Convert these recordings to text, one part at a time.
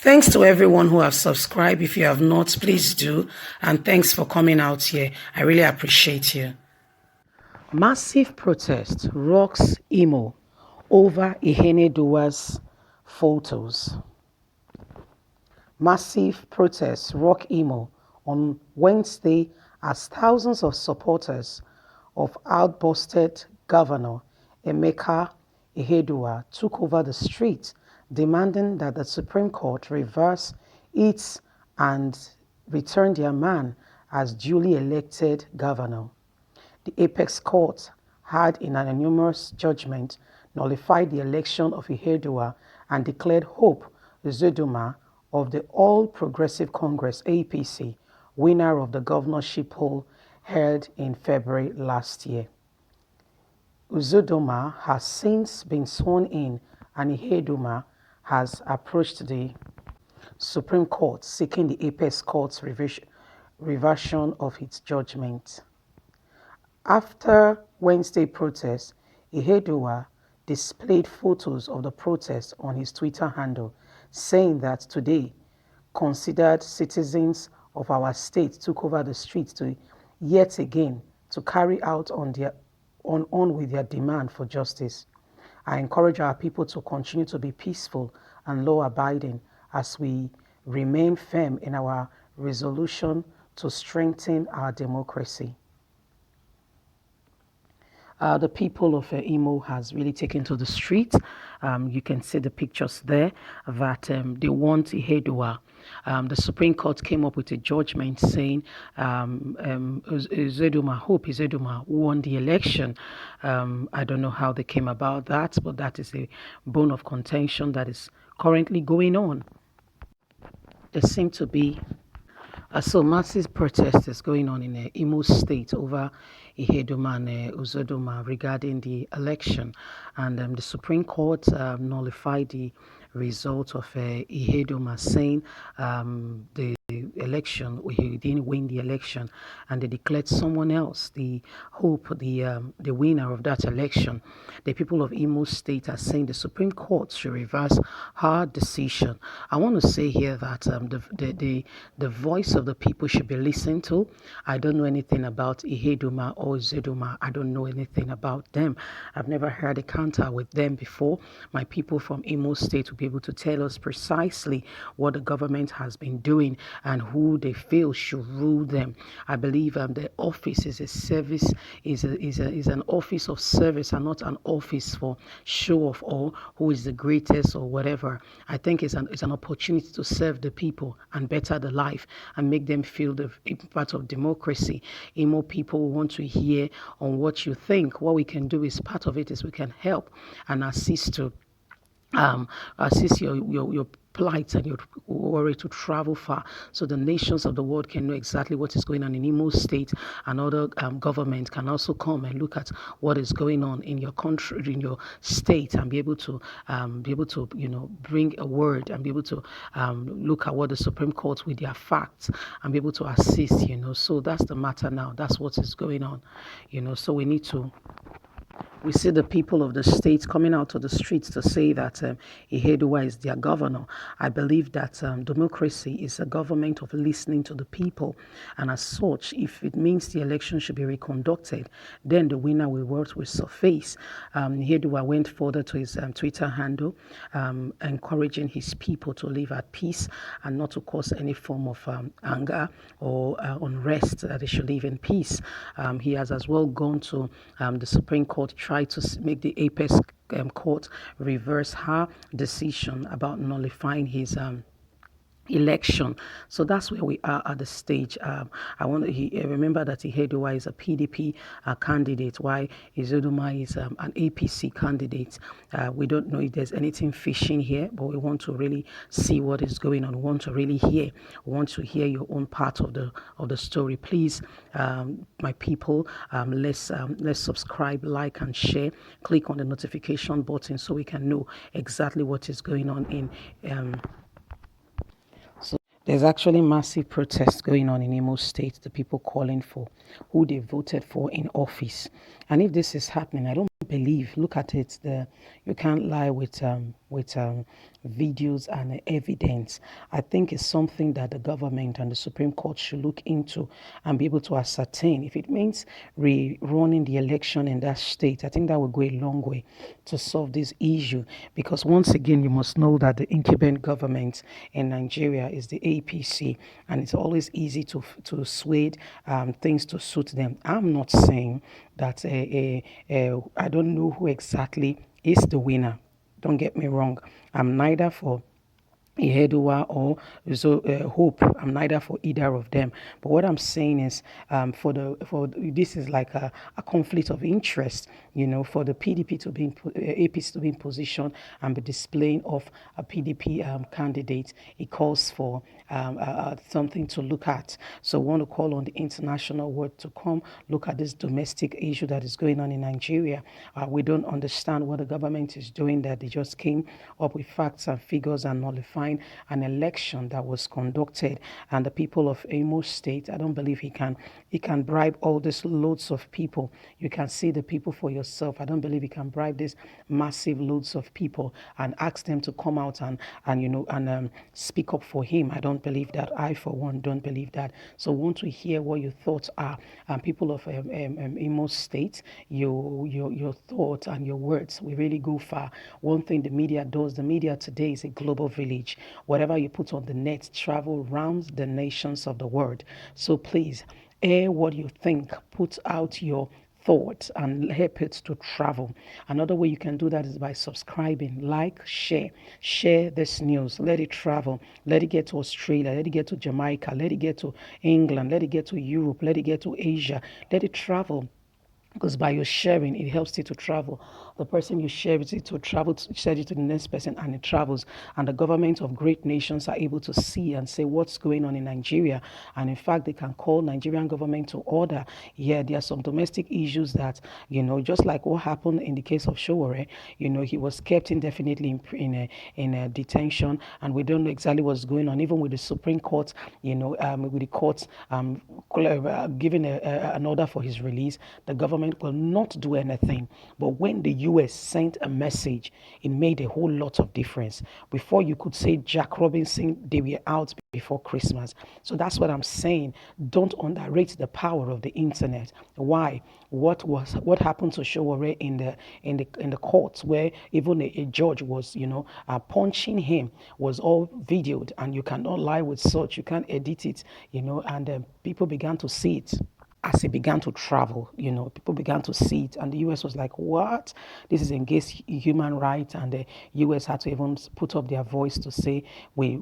Thanks to everyone who have subscribed. If you have not, please do. And thanks for coming out here. I really appreciate you. Massive protest rocks Imo over Ihedioha's photos. Massive protests rock Imo on Wednesday as thousands of supporters of outbusted Governor Emeka Ihedioha took over the streets, demanding that the Supreme Court reverse its and return their man as duly elected governor. The apex court had in an unanimous judgment nullified the election of Ihedioha and declared Hope Uzodinma of the All Progressive Congress (APC) winner of the governorship poll held in February last year. Uzodinma has since been sworn in, and Ihedioha has approached the Supreme Court seeking the apex court's reversion of its judgment. After Wednesday protests, Ihedioha displayed photos of the protest on his Twitter handle, saying that today, considered citizens of our state took over the streets to yet again to carry out on with their demand for justice. I encourage our people to continue to be peaceful and law-abiding as we remain firm in our resolution to strengthen our democracy. The people of Imo has really taken to the street. You can see the pictures there that they want Ihedioha. The Supreme Court came up with a judgment saying Uzodinma, Hope Uzodinma won the election. I don't know how they came about that, but that is a bone of contention that is currently going on. There seem to be so massive protest is going on in Imo State over Ihedioha and Uzodinma regarding the election, and the Supreme Court nullified the result of Ihedioha, saying the election, he didn't win the election, and they declared someone else the Hope, the winner of that election. The people of Imo State are saying the Supreme Court should reverse her decision. I want to say here that the voice of the people should be listened to. I don't know anything about Ihedioha or Uzodinma. I don't know anything about them. I've never had a counter with them before. My people from Imo State will be able to tell us precisely what the government has been doing and who they feel should rule them. I believe the office is a service, is an office of service and not an office for show of all who is the greatest or whatever. I think it's an opportunity to serve the people and better the life and make them feel the part of democracy. Imo people want to hear on what you think. What we can do is part of it is we can help and assist to assist your plight and your worry to travel far, so the nations of the world can know exactly what is going on in Imo State, and other governments can also come and look at what is going on in your country, in your state, and be able to bring a word and be able to look at what the Supreme Court with their facts and be able to assist. So that's the matter now. That's what is going on. So we need to. We see the people of the state coming out to the streets to say that Ihedioha is their governor. I believe that democracy is a government of listening to the people. And as such, if it means the election should be reconducted, then the winner will surface. Ihedioha went further to his Twitter handle, encouraging his people to live at peace and not to cause any form of anger or unrest, that they should live in peace. He has as well gone to the Supreme Court, try to make the apex court reverse her decision about nullifying his election. So that's where we are at the stage. I want to remember that Ihedioha is a PDP candidate, while Uzodinma is an APC candidate. We don't know if there's anything fishing here, but we want to really see what is going on. We want to really hear. We want to hear your own part of the story. Please, my people, let's subscribe, like, and share. Click on the notification button so we can know exactly what is going on in. There's actually massive protests going on in Imo State, the people calling for who they voted for in office. And if this is happening, I don't believe. Look at it. You can't lie with videos and evidence. I think it's something that the government and the Supreme Court should look into and be able to ascertain. If it means rerunning the election in that state, I think that will go a long way to solve this issue. Because once again, you must know that the incumbent government in Nigeria is the APC, and it's always easy to sway things to suit them. I'm not saying that I don't know who exactly is the winner. Don't get me wrong. I'm neither for Ihedioha or Hope. I'm neither for either of them. But what I'm saying is, for this is like a conflict of interest. For the PDP to be APC to be in position and be displaying of a PDP candidate, it calls for something to look at. So I want to call on the international world to come look at this domestic issue that is going on in Nigeria. We don't understand what the government is doing, that they just came up with facts and figures and nullifying an election that was conducted. And the people of Imo State, I don't believe he can bribe all these loads of people. You can see the people for yourself. I don't believe he can bribe these massive loads of people and ask them to come out and speak up for him. I don't believe that. I, for one, don't believe that. So I want to hear what your thoughts are. People of Imo State, your thoughts and your words will really go far. One thing the media does, the media today is a global village. Whatever you put on the net travel around the nations of the world. So please, air what you think. Put out your thoughts and help it to travel. Another way you can do that is by subscribing, like, share this news, let it travel, let it get to Australia, let it get to Jamaica, let it get to England, let it get to Europe, let it get to Asia, let it travel. Because by your sharing, it helps you to travel. The person you share it to travel, share it to the next person, and it travels. And the governments of great nations are able to see and say what's going on in Nigeria. And in fact, they can call Nigerian government to order. Yeah, there are some domestic issues that, just like what happened in the case of Showore, he was kept indefinitely in a detention, and we don't know exactly what's going on. Even with the Supreme Court, with the courts giving an order for his release, the government will not do anything. But when the US sent a message, it made a whole lot of difference. Before you could say Jack Robinson, they were out before Christmas. So that's what I'm saying. Don't underrate the power of the internet. Why? What happened to Showore in the courts, where even a judge was punching him, was all videoed, and you cannot lie with such. You can't edit it, and people began to see it. As it began to travel, people began to see it, and the US was like, what? This is against human rights, and the US had to even put up their voice to say, we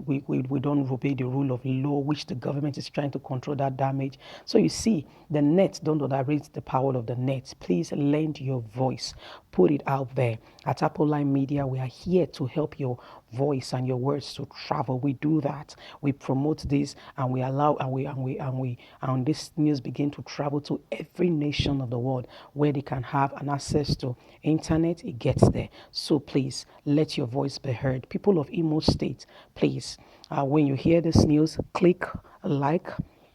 don't obey the rule of law, which the government is trying to control that damage. So you see, the net, don't underrate the power of the net. Please lend your voice, put it out there. At Apple Line Media, we are here to help your voice and your words to travel. We do that. We promote this, and we allow, and this news begin to travel to every nation of the world where they can have an access to internet. It gets there. So please let your voice be heard. People of Imo State, please, when you hear this news, click like,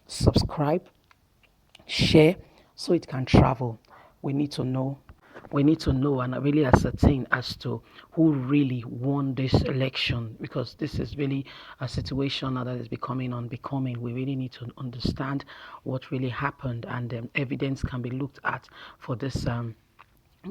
subscribe, share, so it can travel. We need to know and really ascertain as to who really won this election, because this is really a situation now that is becoming unbecoming. We really need to understand what really happened, and evidence can be looked at for this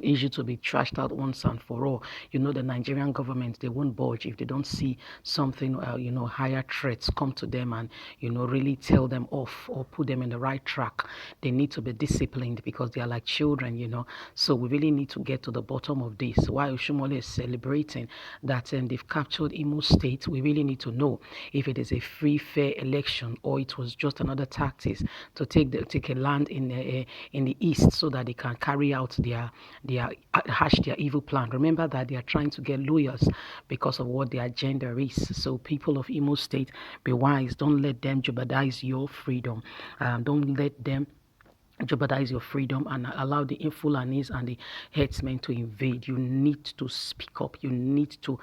issue to be trashed out once and for all. The Nigerian government, they won't budge if they don't see something, higher threats come to them and, really tell them off or put them in the right track. They need to be disciplined because they are like children. So we really need to get to the bottom of this. While Shumole is celebrating that they've captured Imo State, we really need to know if it is a free, fair election or it was just another tactics to take a land in the east so that they can carry out their evil plan. Remember that they are trying to get lawyers because of what their agenda is. So people of Imo State, be wise. Don't let them jeopardize your freedom. Don't let them jeopardize your freedom and allow the Fulanis and the herdsmen to invade. You need to speak up. You need to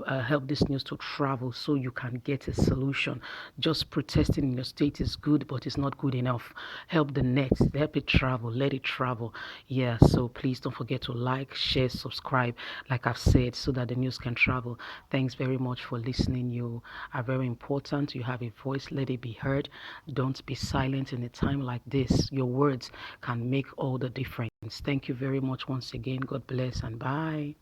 help this news to travel so you can get a solution. Just protesting in your state is good, but it's not good enough. Help the net, help it travel, let it travel. Yeah, so please don't forget to like, share, subscribe, like I've said, so that the news can travel. Thanks very much for listening. You are very important. You have a voice, let it be heard. Don't be silent in a time like this. Your words can make all the difference. Thank you very much once again. God bless and bye.